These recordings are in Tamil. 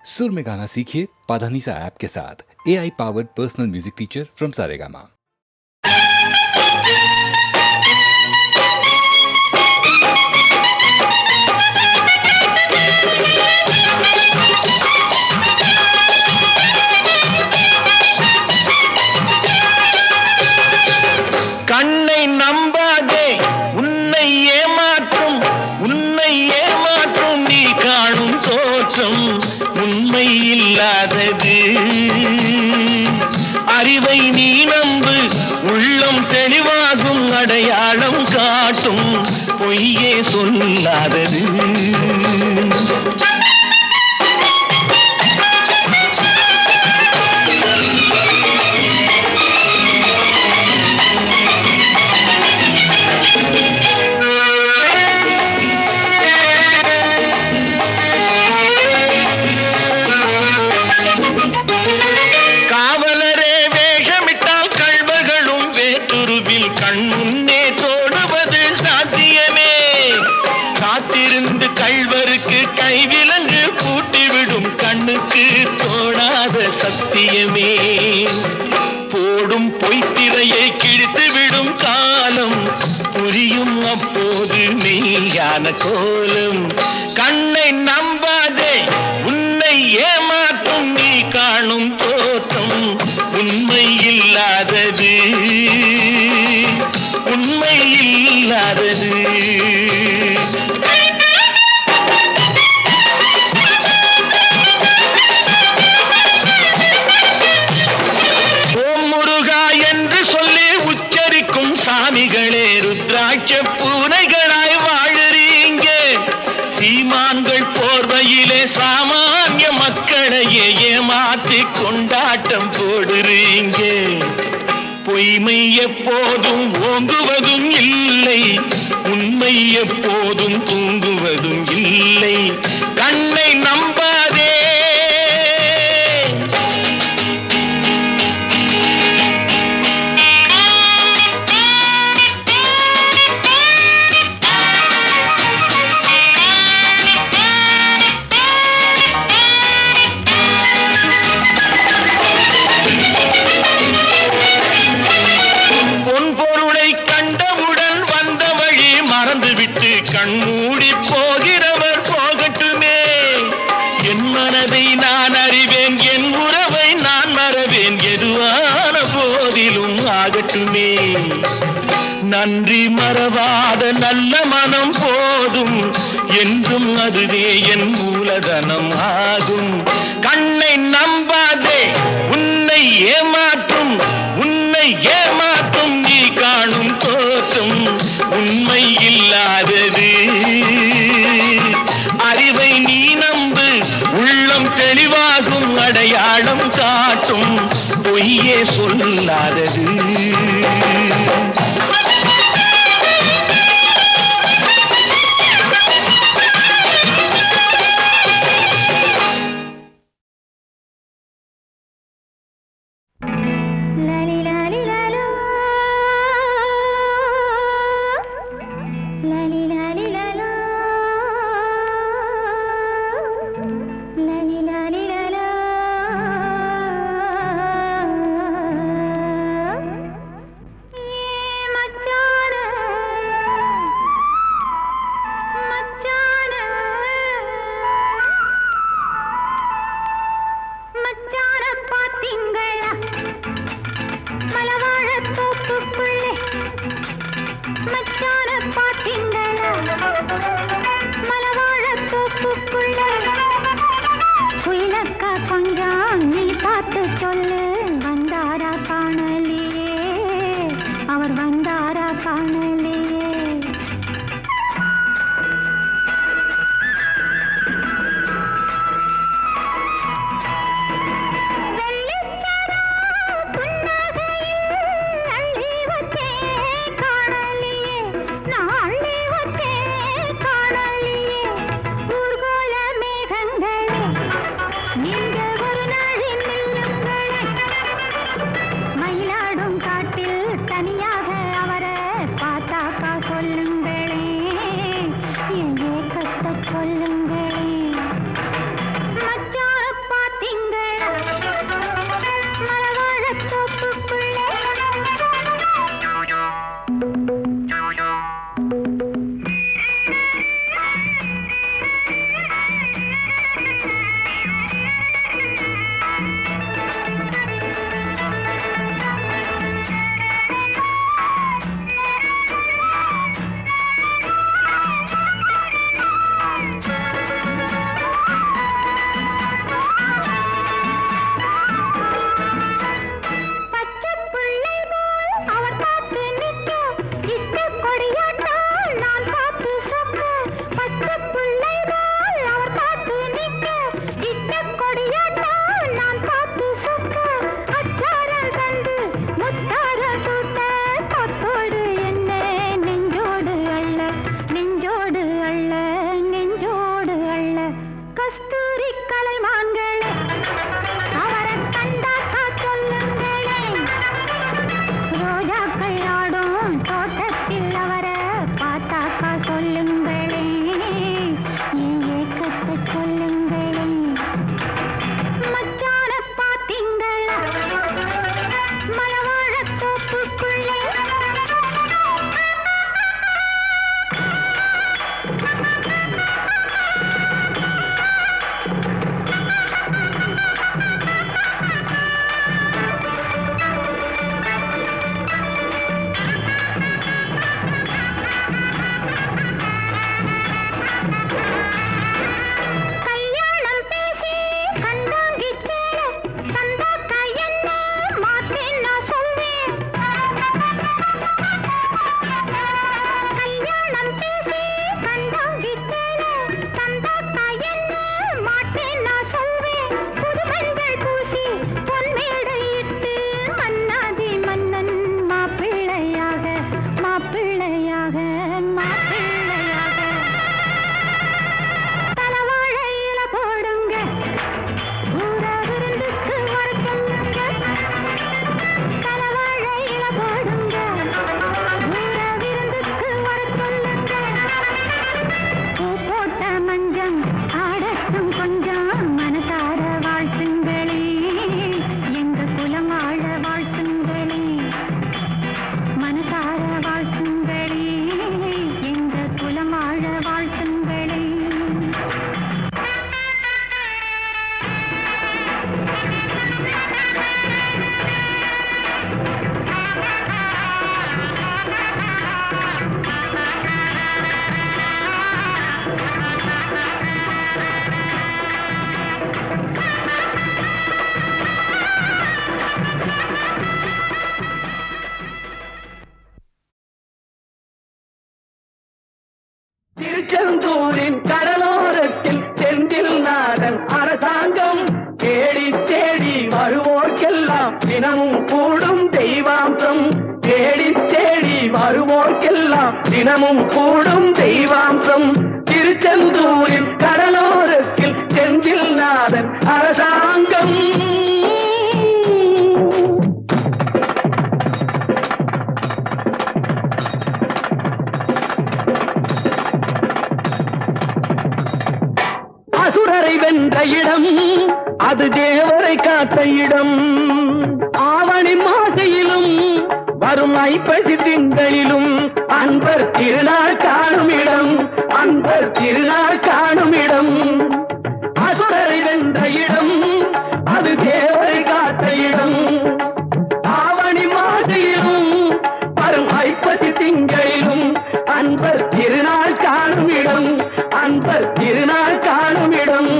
सुर में गाना सीखिए पाधानीसा ऐप के साथ। AI powered personal music teacher from Saregama. கண்ணை நம்பாதே, உன்னை ஏமாற்றும் நீ காணும் தோற்றம் உண்மை இல்லாதது. அறிவை நீ நம்பு, உள்ளம் தெளிவாகும், அடையாளம் காட்டும் பொய்யே சொல்லாதது. கைவிலங்கு பூட்டிவிடும் கண்ணுக்கு தோணாத சத்தியமே. போடும் பொய்த்திரையை கிழித்துவிடும் காலம் புரியும் அப்போது மெய்யான கோலம். கண்ணை நம்பாதே, உன்னை ஏமாற்றும் நீ காணும் தோற்றம் உண்மை இல்லாதது, உண்மை இல்லாதது. சாமிகளே ருத்ராட்ச பூனைகளாய் வாழறீங்க. சீமான்கள் போர்வையிலே சாமானிய மக்களையே ஏமாற்றி கொண்டாட்டம் போடுறீங்க. பொய்மை எப்போதும் ஓங்குவதும் இல்லை, உண்மை எப்போதும் தூங்குவதும் இல்லை. கண்ணை நம்பாதே. கண்மூடி போகிறவர் போகட்டுமே. என் மனதை நான் அறிவேன், என் உறவை நான் மறவேன், எதுவான போதிலும் ஆகட்டுமே. நன்றி மறவாத நல்ல மனம் போதும், என்றும் அதுவே என் மூலதனம் ஆகும். கண்ணை நம்பாதே, உன்னை ஏமாற்றும் நீ காணும் தோற்றம் உண்மை இல்லாதது. அறிவை நீ நம்பு, உள்ளம் தெளிவாகும், அடையாளம் காட்டும் பொய்யே சொல்லாதது. போர்க்கெல்லாம் தினமும் கூடும் தெய்வாம்சம். திருச்செந்தூரில் கடலோரத்தில் செந்தில் நாதன் அரசாங்கம். அசுரரை வென்ற இடம் அது தேவரை காத்த இடம். ஆவணி மாசையிலும் வரும் ஐப்பசி திங்களிலும் அன்பர் திருநாள் காணும் இடம். அன்பர் திருநாள் காணும் இடம். அசுரரை வென்ற இடம் அது தேவரை காத்த இடம். ஆவணி மாசையிலும் வரும் ஐப்பசி திங்களிலும் அன்பர் திருநாள் காணும் இடம். அன்பர் திருநாள் காணும் இடம்.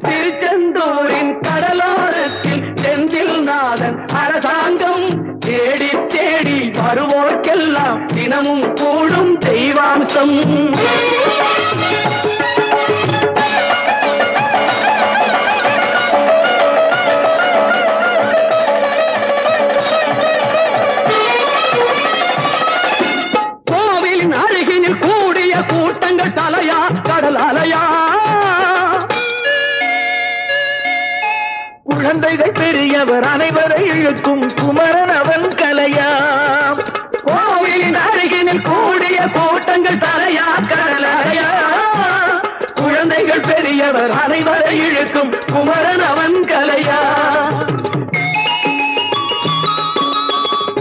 திருச்செந்தூரின் கடலோரத்தில் செந்தில் நாதன் அரசாங்கம். தேடி தேடி வருவோர்க்கெல்லாம் தினமும் கூடும் தெய்வாம்சம். கோவிலின் அருகினில் கூடிய கூட்டங்கள் தலையா கடல் அலையா. குழந்தைகள் பெரியவர் அனைவரை இழுக்கும் குமரன் அவன் கலையா. கோவிலின் அருகினில் கூடிய கூட்டங்கள் தலையா கடல் அலையா. குழந்தைகள் பெரியவர் அனைவரை இழுக்கும் குமரன் அவன் கலையா.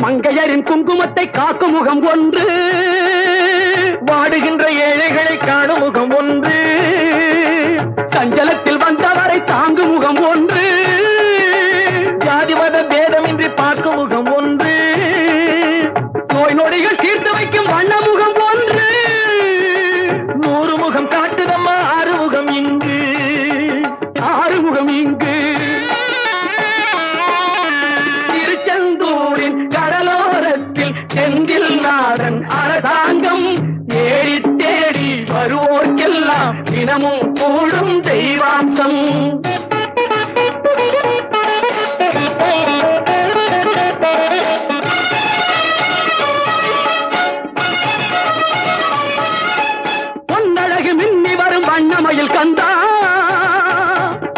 மங்கையரின் குங்குமத்தை காக்கும் முகம் ஒன்று, வாடுகின்ற ஏழைகளை காணும் முகம் ஒன்று, சஞ்சலத்தில் வந்தவரை தாங்கும் முகம் ஒன்று, ஜாதி மத பேதமின்றி பார்க்கும் முகம் ஒன்று, நோய் நொடிகள் தீர்த்து வைக்கும் வண்ண முகம் ஒன்று. 100 முகம் காட்டுதம்மா ஆறுமுகம் இங்கு, ஆறுமுகம் இங்கு. திருச்செந்தூரின் கடலோரத்தில் செந்தில் நாதன் அரசாங்கம். தேடி தேடி வருவோர்க்கெல்லாம் தினமும் கூடும் தெய்வாம்சம். பொன்னழகு மின்னி வரும் வண்ணமயில் கந்தா,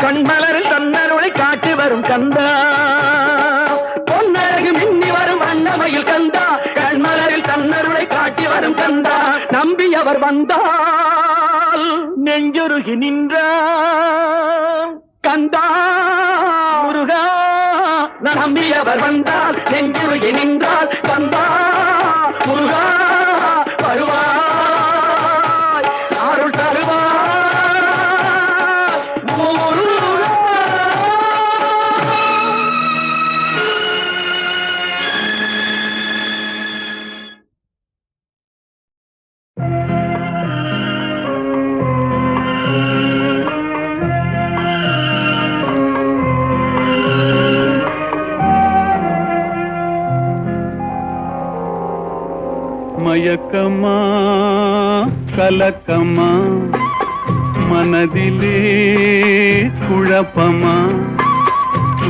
கண்மலரில் தன்னருளை காட்டி வரும் கந்தா. பொன்னழகு மின்னி வரும் வண்ணமயில் கந்தா, கண்மலரில் தன்னருளை காட்டி வரும் கந்தா. நம்பியவர் வந்தால் நெஞ்சுருகி நின்றான் கந்தா முருகா. நம்பியவர் வந்தால் நெஞ்சுருகி நின்றால் கந்தா முருகா. வருவாய் அருள் தருவாய் முருகா. மயக்கமா கலக்கமா மனதிலே குழப்பமா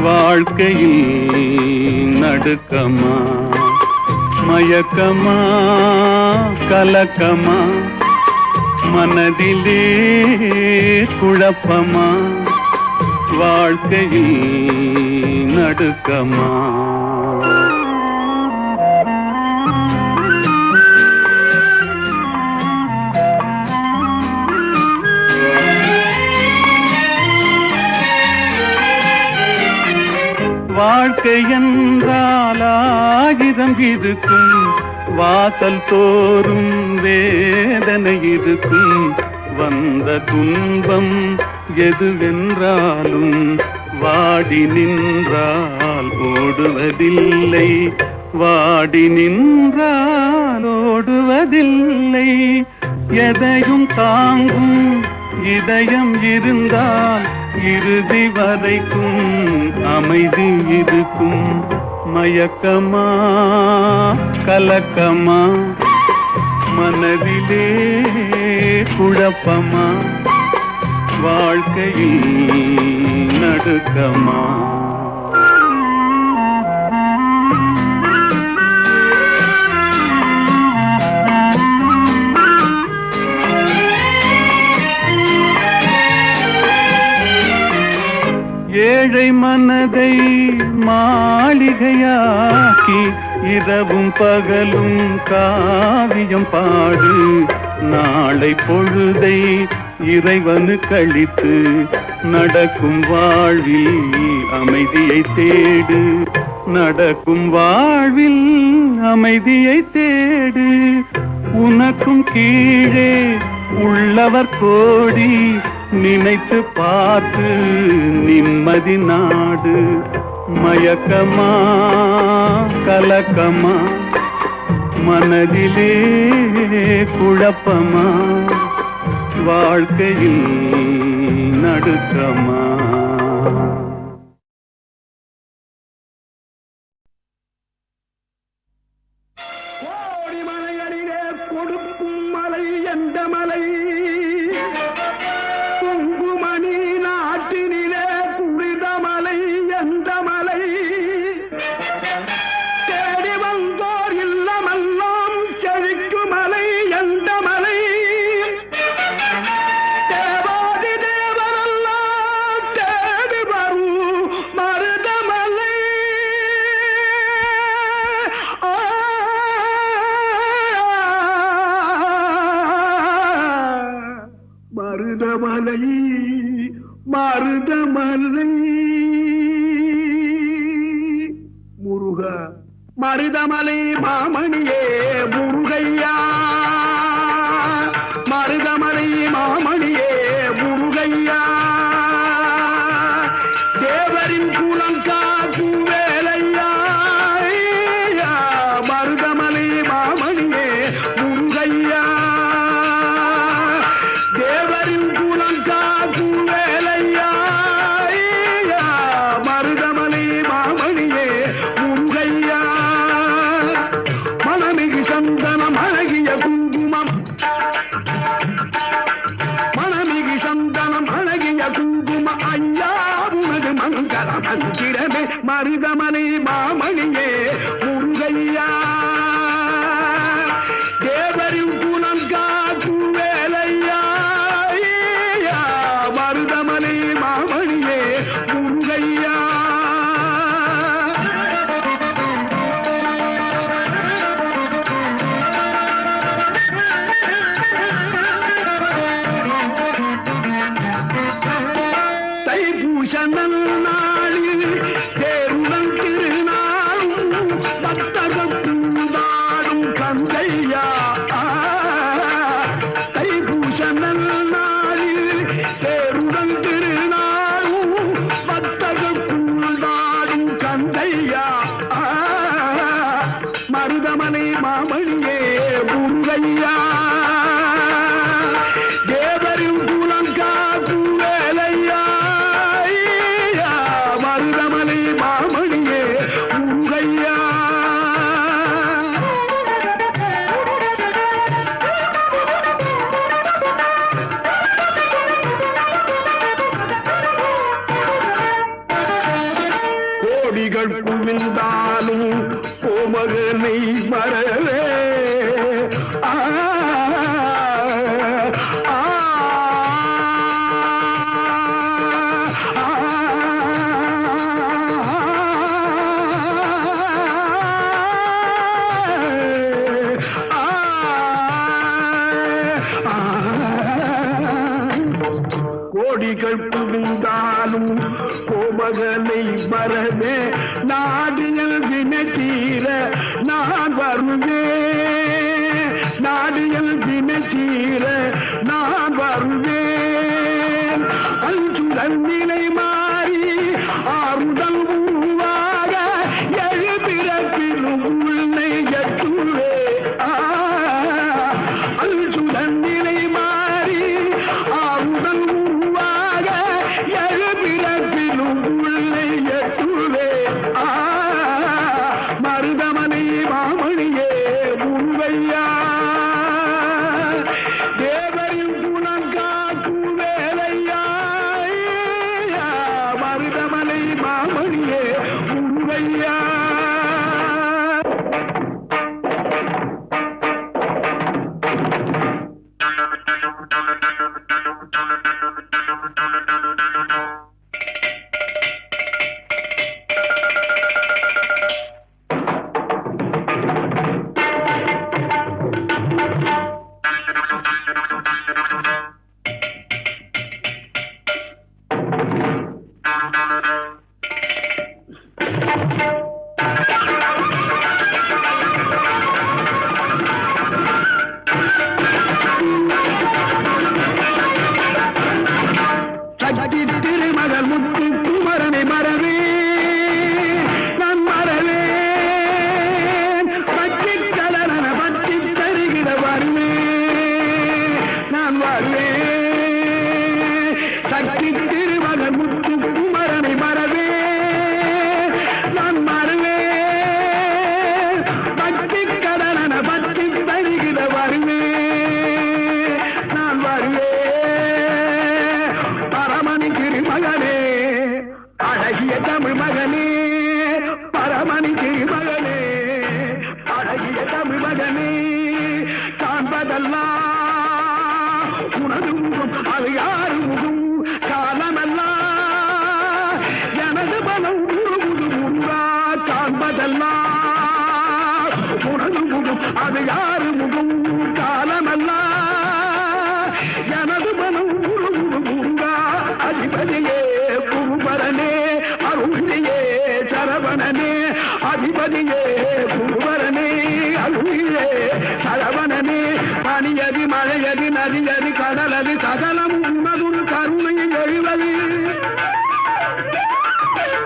வாழ்க்கையில் நடுக்கமா. மயக்கமா கலக்கமா மனதிலே குழப்பமா வாழ்க்கையில் நடுக்கமா. வாழ்க்கை என்றால் 1000 இருக்கும், வாசல் தோறும் வேதனை இருக்கும். வந்த துன்பம் எதுவென்றாலும் வாடி நின்றால் ஓடுவதில்லை, வாடி நின்றால் ஓடுவதில்லை. எதையும் தாங்கும் இதயம் இருந்தால் இறுதி வரைக்கும் அமைதி இருக்கும். மயக்கமா கலக்கமா மனதிலே குழப்பமா வாழ்க்கையில் நடுக்கமா. ஏழை மனதை மாளிகையாக்கி இரவும் பகலும் காவியம் பாடு. நாளை பொழுதை இறைவனு கழித்து நடக்கும் வாழ்வில் அமைதியை தேடு. நடக்கும் வாழ்வில் அமைதியை தேடு. உனக்கும் கீழே உள்ளவர் கோடி, நினைத்து பார்த்து நிம்மதி நாடு. மயக்கமா கலக்கமா மனதிலே குழப்பமா, வாழ்க்கையில் நடுக்கமா. கொடுக்கும் மலை எந்த மலை? பொங்குமணி நாட்டினிலே குறித மலை எந்த மலை? தேடி வந்தோர் இல்லமெல்லாம் செழிக்கும் மலை எந்த மலை? தேவாதி தேவரெல்லாம் தேடி வரும் மருதமலை. மருதமலை மருதமலை முருகா, மருதமலை மாமணியே முருகையா. மருதமலை மாமணியே முருகையா. தேவரின் குலம் காக்கும் வேலையா. மருதமலை மாமணியே முருகையா. தேவரின் குலம் காக்கும் வேலையா. மருதமலை மாமணியே முருகையா. மனமிகு சந்தனம் அழகிய குங்குமம், மனமிகு சந்தனம் அழகிய குங்கும ஐயா உனது மங்கள மந்திரமே. மருதமலை மாமணியே முருகையா. தேவரின் குலம் காக்கும் வேலையா. மருதமலை மாமணியே முருகையா. தைப்பூச நன்னாளில் தேருடன் திருநாளும் பக்தர்கள் பூந்தாடும் கந்தையா. தைப்பூச நன்னாளில் தேருடன் திருநாளும் பக்தர்கள் பூந்தாடும் கந்தையா. மருதமலை மாமணியே முருகையா. தேவரின் குலம் காக்கும் வேலையா. மருதமலை மாமணியே முருகையா. கோடிகள் குவிந்தாலும் கோமகனை மறவே. ஆ ஆ, ஆ, கோடிகள் குவிந்தாலும் கோமகனை மறவே. நாடியல் வினை தீர நான் வருவேன். நாடியல் வினை தீர நான் வருவேன். அஞ்சுதல் நிலை மாறி ஆறுதல் உருவாக எழுபிறப்பிலும் உன்னை எட்டுவே. அஞ்சுதல் நிலை மாறி ஆறுதல் உருவாக எழுபிறப்பிலும் உன்னை எட்டுவே. மருதமலை மாமணியே முருகையா. தேவரின் குலம் காக்கும் வேலையா. மருதமலை மாமணியே முருகையா. சக்தி திருமகள் முத்து குமரனை மறவே நான் மறவேன் பற்றி கடலன பற்றி தருகிற வருவேன் நான் வருவேன் சக்தி திருமகள் முத்து குமரனை மறவே நான் மறவேன் பற்றி கடலன பற்றி தருகிற வருவேன் நான் வருவேன் பரமணி திருமகனே அழகிய தமிழ் மகனே பரமணி திருமகனே அழகிய தமிழ் மகனே காண்பதெல்லாம் உனது முகம் அது யாரு முகம் காலமெல்லாம் எனது மனம் உருகுது முருகா காண்பதெல்லாம் உனது முகம் அது யாரு முகம் காலமெல்லாம் எனது மனம் உருகுது முருகா அதிபதியே குருபரனே அருளியே சரவணனே அதிபதியே குருபரனே அருளியே சரவணனே பனியதி மழையதி நதியதி கடலது சகலம் உனதுரு கருணையில் எழுவது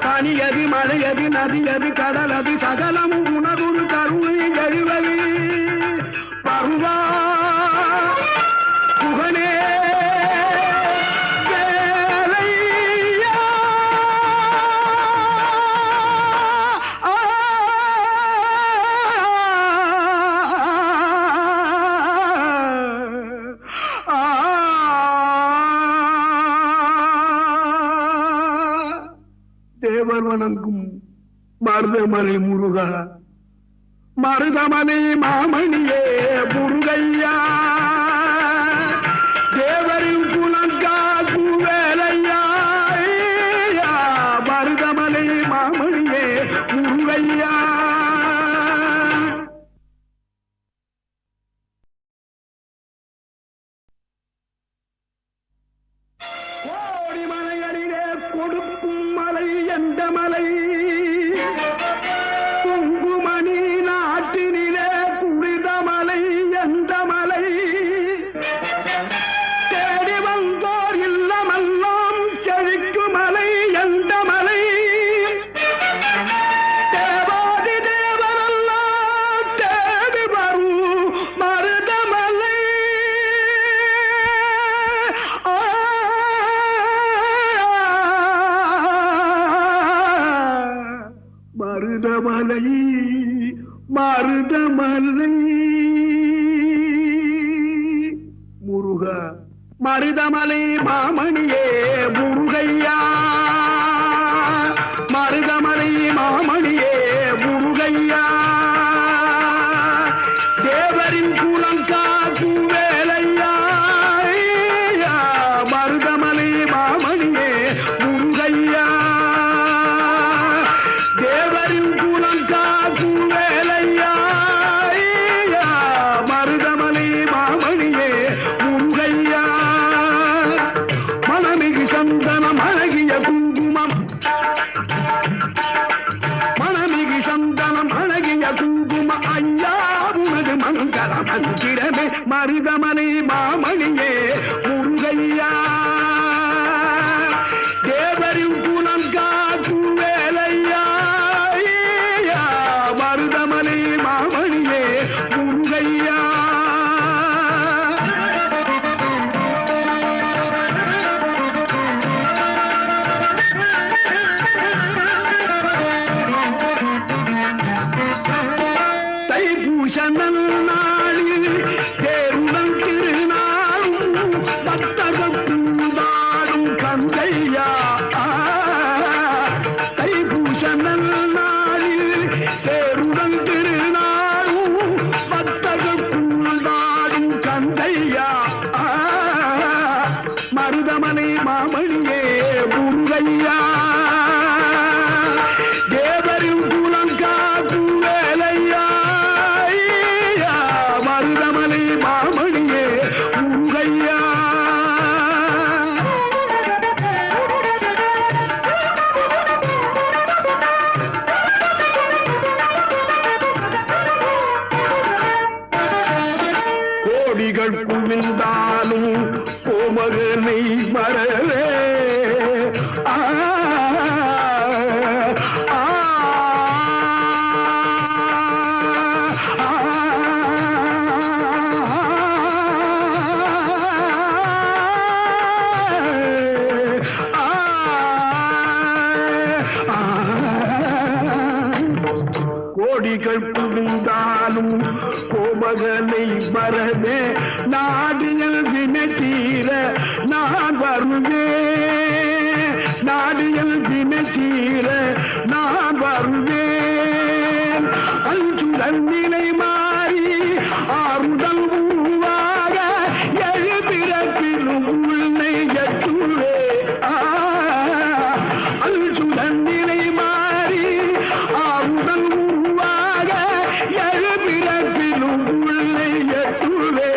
பனியதி மழையதி நதியதி கடலது சகலம் உனதுரு கருணையில் எழுவது பருவா புகனே தேவர் வணங்கும் மருதமலை முருகா மருதமலை மாமணியே முருகையா தேவரின் குலங்கா குவேலையா மருதமலை மாமணியே முருகையா கோடி மலைகளிலே கொடுக்கும் மலை எந்த மலை குங்குமணி நாட்டினிலே புனித மலை எந்த மலை தேடி வந்தோர் இல்லமெல்லாம் செழிக்கும் மலை எந்த மலை தேவாதி தேவரெல்லாம் தேடி வரும் மருதமலை மருதமலை மருதமலை முருகா மருதமலை மாமணியே முருகையா மருதமலை மாமணியே முருகையா தேவரின் குலங்கா குவேலையா மருதமலை மாமணியே முருகையா தேவரின் குலங்கா குவேலையா மருதமலை மாமணியே முருகையா மனமிகு சந்தனம் அழகிய கோடிகள் புகுந்தாலும் கோமகனை மறவே நாடியல் வினத்தீர நான் வருவேன். நாடியல் வினத்தீர நான் வருவேன். அஞ்சுதல் நிலை மாறி ஆறுதல் உருவாக எழுபிறப்பிலும் உன்னை எட்டுவே. அஞ்சுதல் நிலை மாறி ஆறுதல் உருவாக எழுபிறப்பிலும் உன்னை எட்டுவே.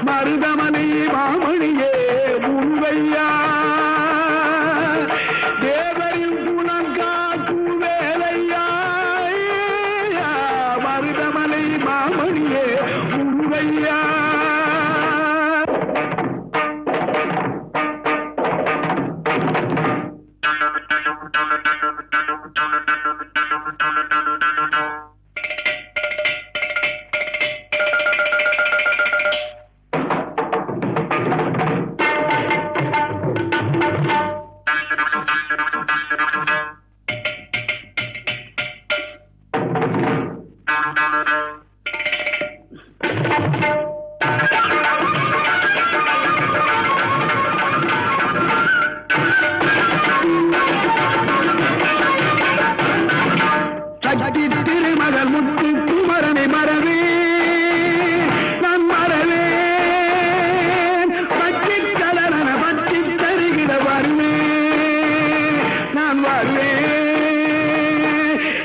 மருதமனை மாமணியே முன்வையா தேவரின் குணம் காக்கும் வேலையா. மருதமலை மாமணியே முன்வையா. சக்தி திருமகள் முத்து குமரனை மறவே நான் மறவேன். பற்றி கடலன பற்றி தருகிற வருவேன் நான் வருவேன்.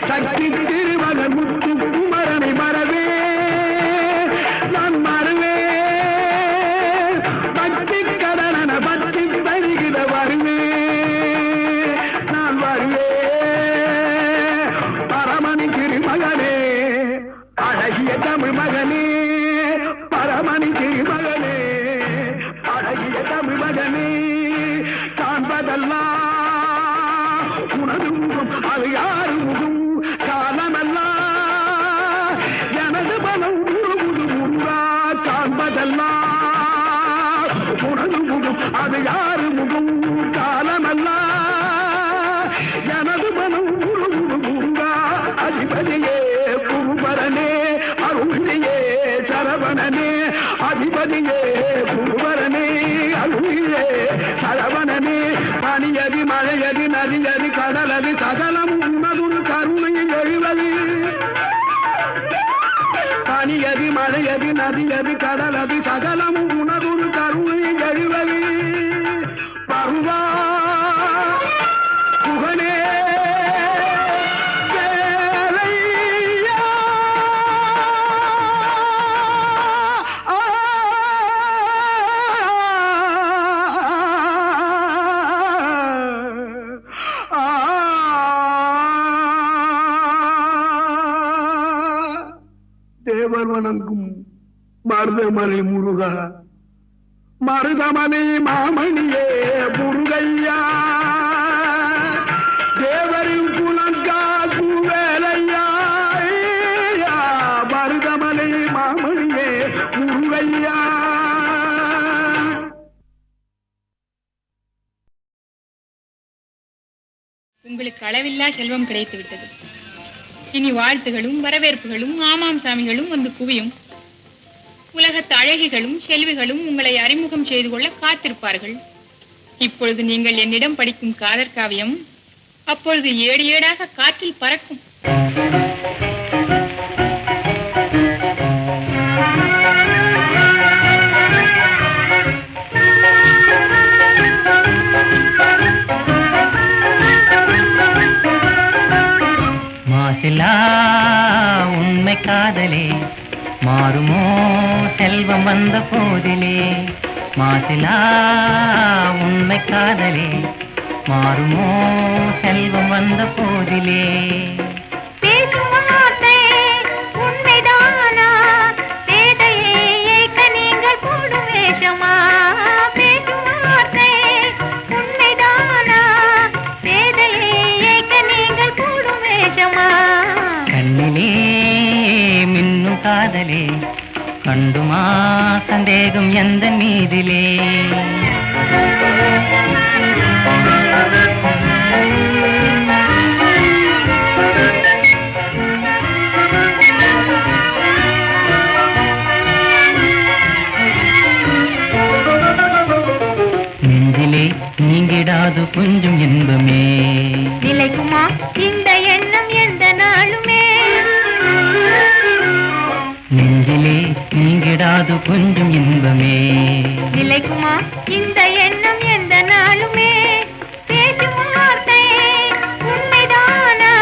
சக்தி திருமகள் முத்து குமரனை மறவே நான் மறவேன். பற்றி கடலன பற்றி தருகிற வருவேன் நான் வருவேன். பரமணி திருமகனே அழகிய தமிழ் மகனே. பரமணி திருமகனே அழகிய தமிழ் மகனே. காண்பதெல்லாம் உனது முகம் அது யாரு முகம். காலமெல்லாம் எனது மனம் உருகுது முருகா. காண்பதெல்லாம் உனது முகம் அது யாரு முகம். காலமெல்லாம் எனது மனம் உருகுது முருகா. அதிபதியே குருபரனே அருளியே சரவணனே. அதிபதியே குருபரனே அருளியே சரவணனே. பனியது மழையது நதியது கடலது சகலம் உனதுரு கருணையில் எழுவது. பனியது மழையது நதியது கடலது சகலம் உனதுரு கருணையில் எழுவது. பருவா புகழே தேவர் வணங்கும் மருதமலை முருகா. மருதமலை மாமணியே முருகையா. தேவரின் குலம் காக்கும் வேலையா. மருதமலை மாமணியே முருகையா. உங்களுக்கு அளவில்லா செல்வம் கிடைத்து விட்டது. இனி வாழ்த்துகளும் வரவேற்புகளும் ஆமாம் சாமிகளும் வந்து குவியும். உலகத்து அழகிகளும் செல்விகளும் உங்களை அறிமுகம் செய்து கொள்ள காத்திருப்பார்கள். இப்பொழுது நீங்கள் என்னிடம் படிக்கும் காதற் காவியம் அப்பொழுது ஏடு ஏடாக காற்றில் பறக்கும். மாசிலா உண்மை காதலே மாறுமோ செல்வம் வந்த போதிலே. மாசிலா உண்மை காதலே மாறுமோ செல்வம் வந்த போதிலே. காதலே கண்டுமா சந்தேகம் எந்த மீதிலே. நீங்கிடாது கொஞ்சம் இன்பமே. நிலைக்குமா இந்த எண்ணம் எந்த நாளுமே? நெஞ்சிலே நீங்கிடாது கொஞ்சம் இன்பமே. நிலைக்குமா இந்த எண்ணம் எந்த நாளுமே? பேசும் வார்த்தை உண்மைதானா?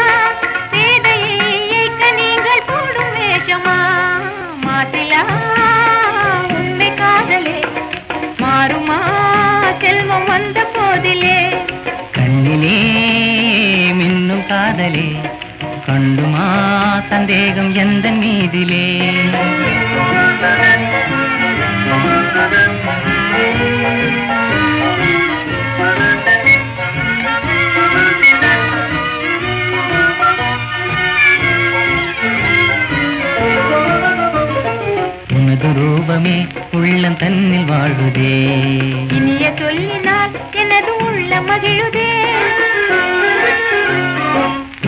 வேதையை ஏற்க நீங்கள் போடும் வேஷமா? மாசிலா உண்மை காதலே மாறுமா செல்வம் வந்த போதிலே? கண்ணிலே மின்னும் காதலே கண்டுமா சந்தேகம் எந்த மீதிலே? உனது ரூபமே உள்ளம் தன்னில் வாழுதே. இனிய சொல்லினால் எனது உள்ள மகிழுதே.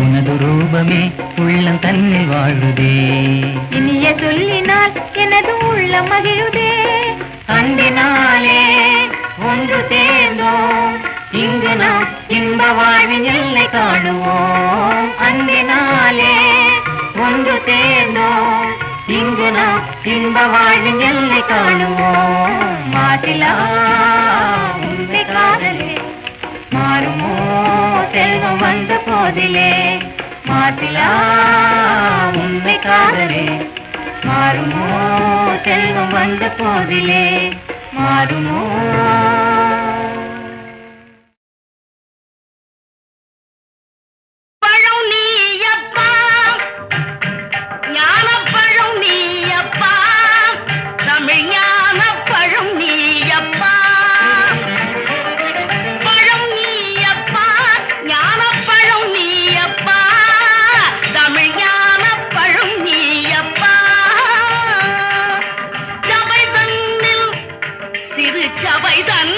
உனது ரூபமே உள்ளம் தன்னில் வாழுதே. இனிய சொல்லினால் எனது உள்ள மகிழுதே. அன்பினாலே ஒன்று சேர்ந்தோம் இங்கு நாம் இன்ப வாழ்வின் எல்லை காணுவோம். அன்பினாலே ஒன்று சேர்ந்தோம் இங்கு நாம் இன்ப வாழ்வின் எல்லை காணுவோம். மாசிலா உண்மை காதலே மாறுமோ செல்வம் வந்த போதிலே? மாசிலா உண்மை காதலே மாறுமோ செல்வம் வந்த போதிலே? மாறுமோ? பழம் நீயப்பா ஞானப்பழம் நீயப்பா தமிழ் ஞானப்பழம் நீயப்பா. பழம் நீயப்பா ஞானப்பழம் நீயப்பா தமிழ் ஞானப்பழம் நீயப்பா. சபை தன்னில் திருச்சபை தன்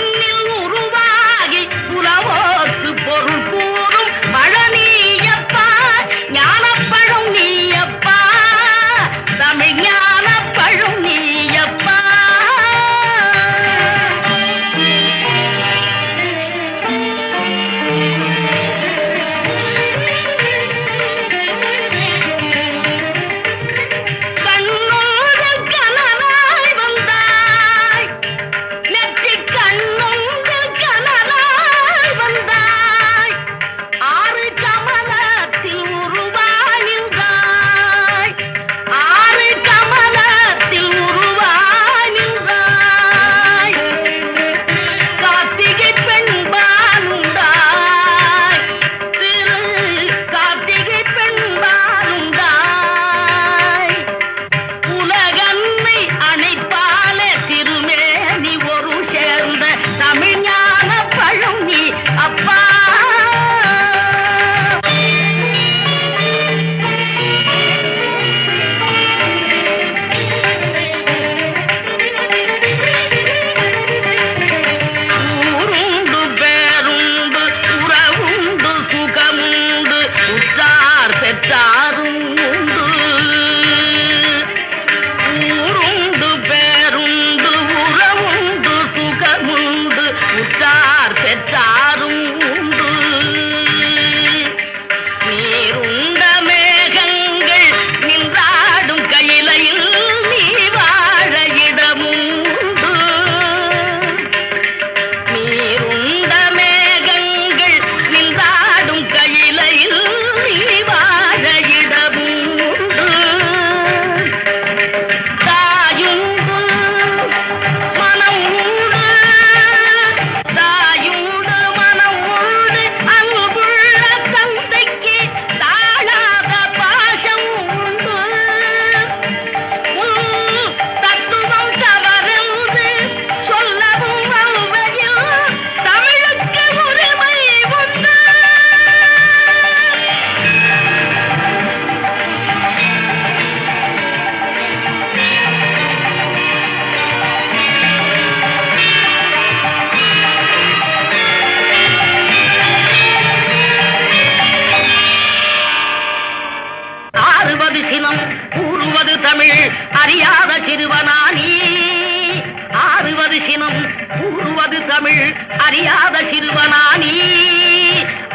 தமிழ் அறியாத சிறுவனானி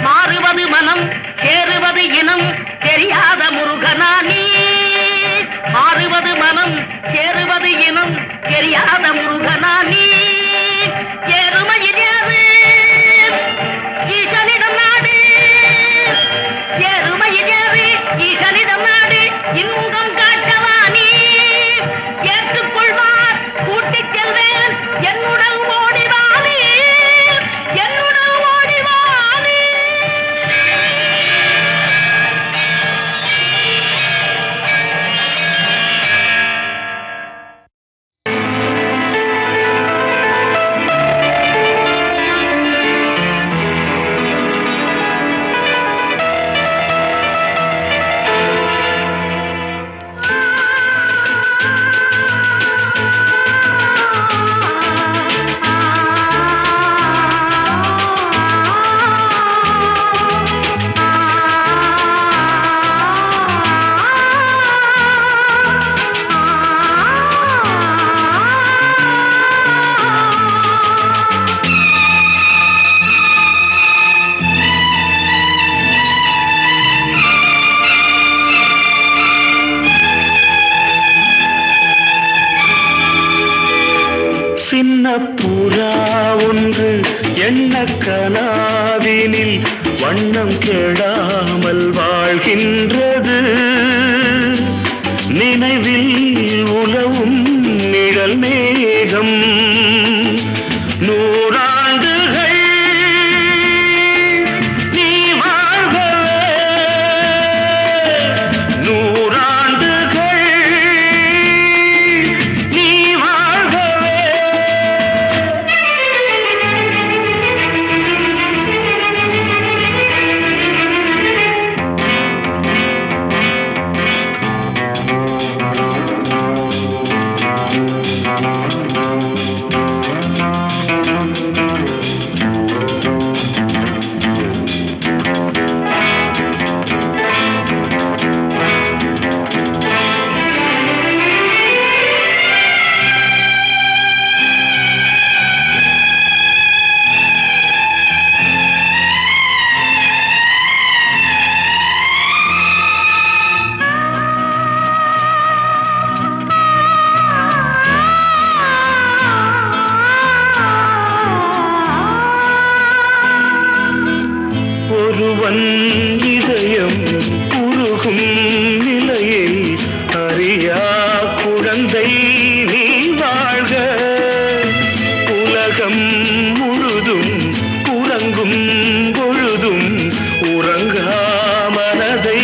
மாறுவது மனம் சேருவது இனம் தெரியாத முருகனானி மாறுவது மனம் சேருவது இனம் தெரியாத முருகனானி எருமையில் ஏறு ஈசனிடம் நாடு எருமையில் ஏறு ஈசனிடம் நாடு இன்பம் காட்டவானி ஏற்றுக்கொள்வார் கூட்டிச் செல்வேன் என்னுடன் ஓடிவானி என்னுடன் ஓடிவானி சின்ன புறா ஒன்று எண்ண கனாவினில் வண்ணம் கெடாமல் வாழ்கின்றது நினைவில் உலவும் நிழல் மேகம் நூறாண்டுகள் நீ வாழ்கவே நூறாண்டுகள் நீ வாழ்கவே ஒருவன் இதயம் உருகும் நிலையை அறியா குழந்தை நீ வாழ்க உலகம் முழுதும் உறங்கும் பொழுதும் உறங்கா மனதை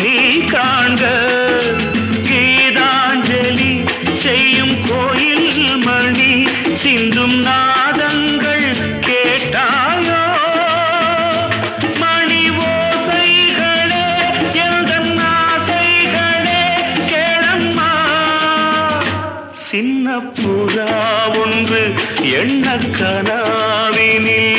நீ காண்க கீதாஞ்சலி செய்யும் கோயில் மணி சிந்தும் நாதங்கள் கேட்டாயோ மணி ஓசைகளே எந்தன் ஆசைகளே கேளம்மா சின்ன புறா ஒன்று எண்ண கனாவினில்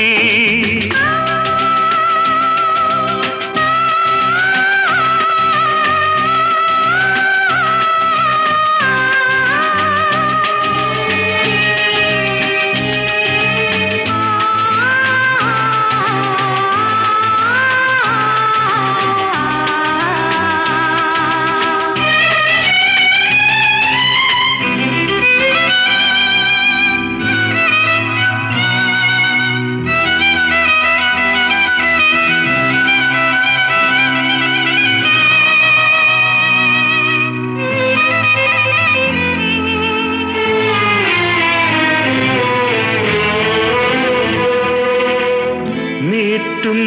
நீட்டும்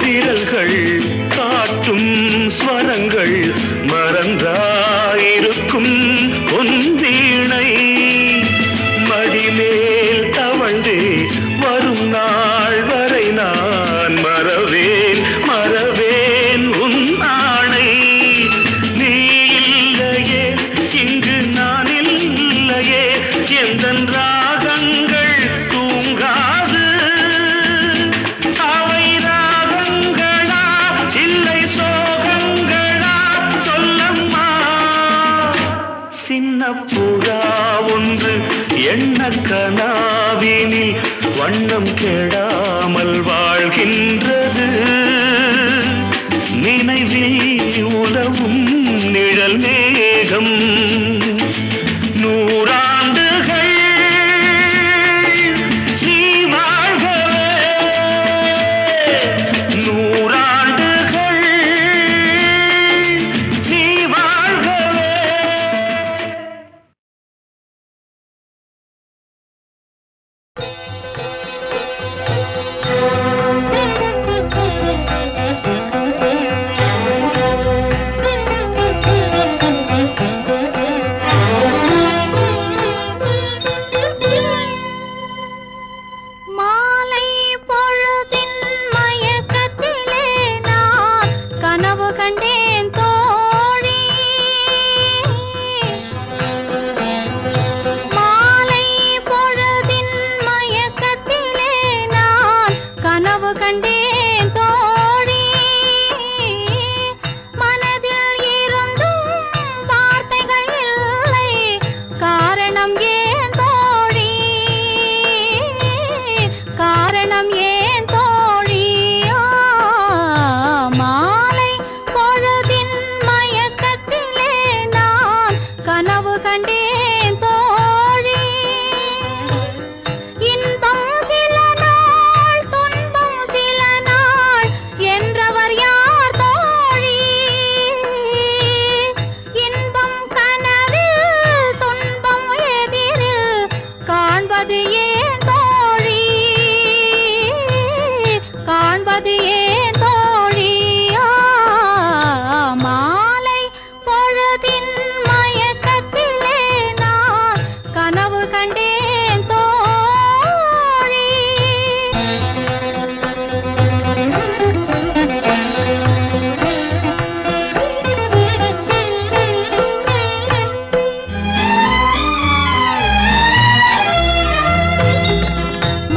விரல்கள் காட்டும் ஸ்வரங்கள் மறந்தாயிருக்கும் பொன் வீணை மடிமேல் தவழ்ந்தே வரும் நாள் வரை நான் மறவேன் மறவேன் உன் ஆணை நீ இல்லையே இங்கு நான் இல்லையே எந்தன் ராகங்கள் தூங்காது அவை ராகங்களா இல்லை சோகங்களா சொல்லம்மா சின்ன புறா ஒன்று எண்ண கனாவினில் வண்ண நின்றது நினைவில் உலவும் நிழல் மேகம் நூறாண்டுகள் நீ வாழ்கவே நூறாண்டுகள் நீ வாழ்கவே. மாலை பொழுதின் மயக்கத்திலே நான் கனவு கண்டேன் தோழி. மாலை பொழுதின் மயக்கத்திலே நான் கனவு கண்டேன் தோழி. மனதில் இருந்தும் வார்த்தைகள் இல்லை, காரணம் ஏன் தோழி? காரணம் ஏன் தோழி? மாலை பொழுதின் மயக்கத்திலே நான் கனவு கண்டேன் தோழி. இன்பம் சில நாள் துன்பம் சில நாள் என்றவர் யார் தோழி? இன்பம் கனவில் துன்பம் எதிரில் காண்பது ஏன் தோழி? காண்பது ஏன் தோழி? மாலை பொழுதின் மயக்கத்திலே நான் கனவு கண்டேன் தோழி.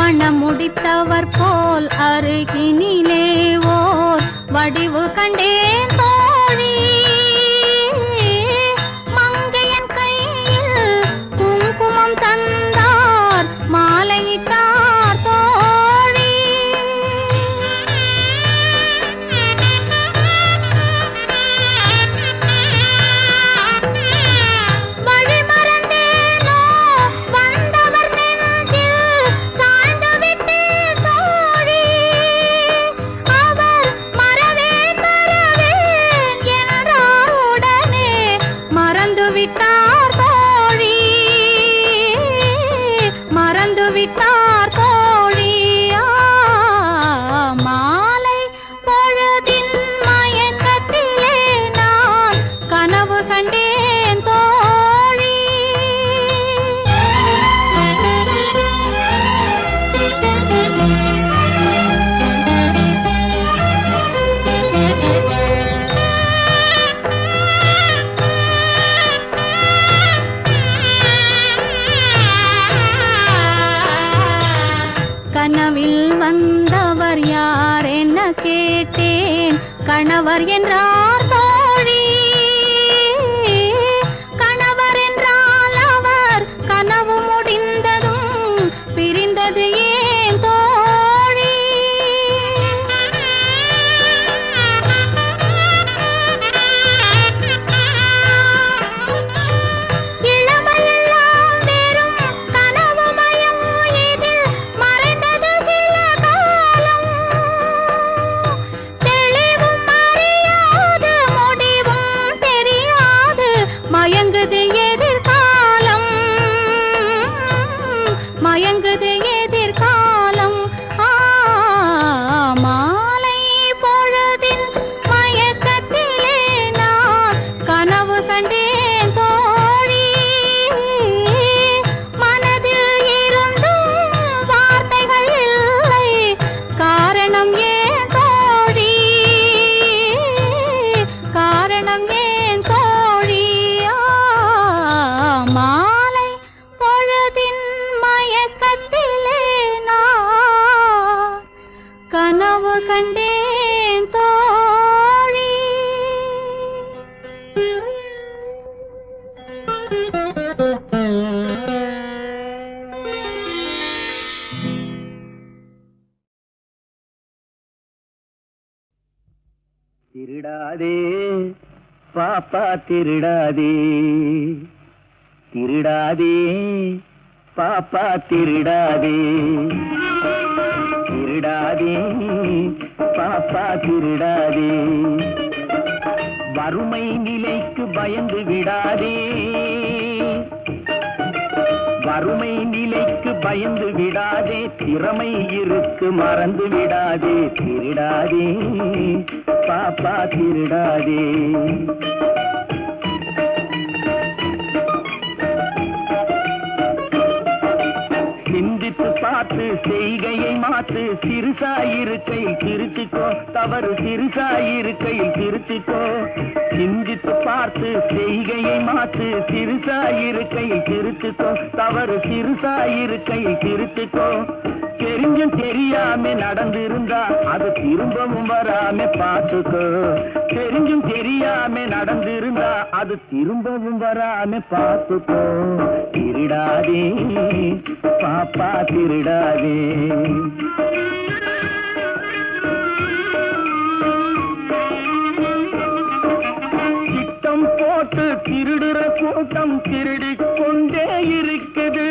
மணம் முடித்தவர் போல் அருகினிலே ஓர் வடிவு கண்டேன் தோழி. மங்கையன் கையில் குங்குமம் தந்தார், மாலையிட்டார் தோழி. வழி மறந்தேனோ வந்தவர் நெஞ்சில் சாய்ந்து விட்டேன் தோழி. அவர் மறவேன் மறவேன் என்றார், உடனே மறந்து விட்டார் தோழி. மறந்து விட்டார் தோழி. மாலை பொழுதின் மயக்கத்திலே நான் கனவு கண்டேன் தோழி. கனவில் வந்தவர் யார் என்ன கேட்டேன், கணவர் என்றார் தோழி. கணவர் என்றால் அவர் கனவு முடிந்ததும் பிரிந்தது ஏன் தோழி? இளமையெல்லாம் வெறும் கனவுமயம், இதில் மறைந்தது சில காலம். தெளிவும் அறியாது முடிவும் தெரியாது, மயங்குது எதிர்காலம். மயங்குது எதிர்காலம். மாலை பொழுதின் மயக்கத்திலே நான் கனவு கண்டேன் தோழி. மனதில் இருந்தும் வார்த்தைகள் இல்லை, காரணம் ஏன் தோழி? காரணம் ஏன் தோழி? மாலை பொழுதின் மயக்கத்திலே நான் கனவு கண்டேன் தோழி. திருடாதே பாப்பா திருடாதே திருடாதே பாப்பா திருடாதே திருடாதே பாப்பா திருடாதே வறுமை நிலைக்கு பயந்து விடாதே வறுமை நிலைக்கு பயந்து விடாதே திறமை இருக்கு மறந்து விடாதே திருடாதே பாப்பா திருடாதே சிந்தித்து பார்த்து செய்கையை மாற்று சிறுசாயிருக்கையில் திருச்சிக்கோ தவறு சிறுசாயிருக்கையில் திருச்சிக்கோ சிந்தித்து பார்த்து செய்கையை மாற்று சிறுசாயிருக்கையில் திருச்சிக்கோ தவறு சிறுசாயிருக்கையில் திருச்சிக்கோ தெரிஞ்சும் தெரியாம நடந்திருந்தா அது திரும்பவும் வராம பார்த்துக்கோ தெரிஞ்சும் தெரியாம நடந்திருந்தா அது திரும்பவும் வராம பார்த்துக்கோ திருடாதே பாப்பா திருடாதே திட்டம் போட்டு திருடுற கூட்டம் திருடிக் கொண்டே இருக்குது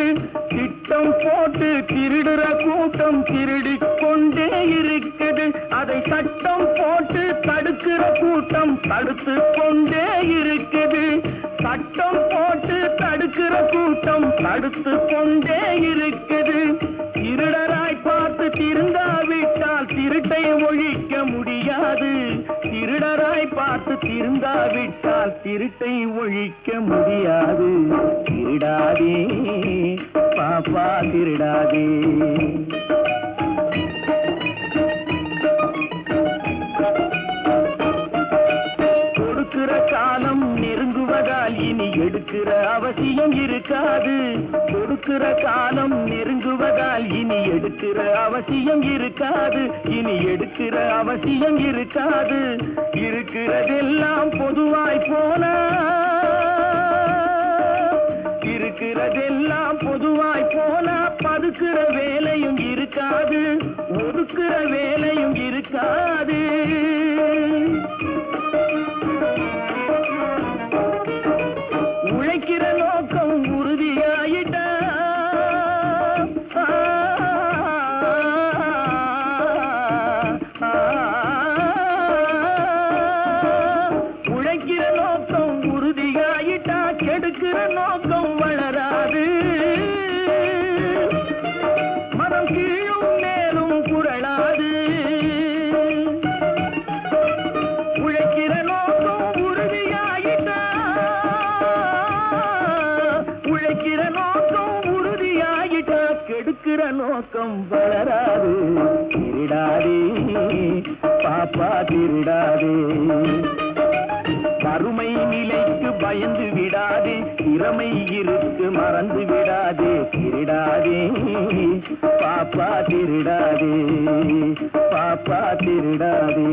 திட்டம் போட்டு திருடுற கூட்டம் திருடிக் கொண்டே இருக்குது அதை சட்டம் போட்டு தடுக்கிற கூட்டம் தடுத்து கொண்டே இருக்குது சட்டம் போட்டு தடுக்கிற கூட்டம் தடுத்து கொண்டே இருக்குது திருடராய் பார்த்து திருந்தாவிட்டால் திருட்டை ஒழிக்க முடியாது திருடராய் பார்த்து திருந்தாவிட்டால் திருட்டை ஒழிக்க முடியாது திருடாதே பாப்பா திருடாதே கொடுக்கிற காலம் நெருங்குவதால் இனி எடுக்கிற அவசியம் இருக்காது கொடுக்கிற காலம் நெருங்குவதால் இனி எடுக்கிற அவசியம் இருக்காது இனி எடுக்கிற அவசியம் இருக்காது இருக்கிறதெல்லாம் பொதுவாய் போனா இருக்கிறதெல்லாம் பொதுவாய் போனா பதுக்கிற வேலையும் இருக்காது ஒதுக்குற வேலையும் இருக்காது உழைக்கிற நோக்கம் உறுதியாயிட்டா உழைக்கிற நோக்கம் உறுதியாயிட்டா கெடுக்கிற நோக்கம் வளராது மனம் கீழும் மேலும் புரளாது உழைக்கிற நோக்கம் உறுதியாயிட்டா உழைக்கிற நோக்கம் உறுதியாயிட்டா கெடுக்கிற நோக்கம் வளராது திருடாதே பாப்பா திருடாதே வறுமை நிலைக்கு பயந்து விடாதே திறமை இருக்கு மறந்து விடாதே திருடாதே பாப்பா திருடாதே பாப்பா திருடாதே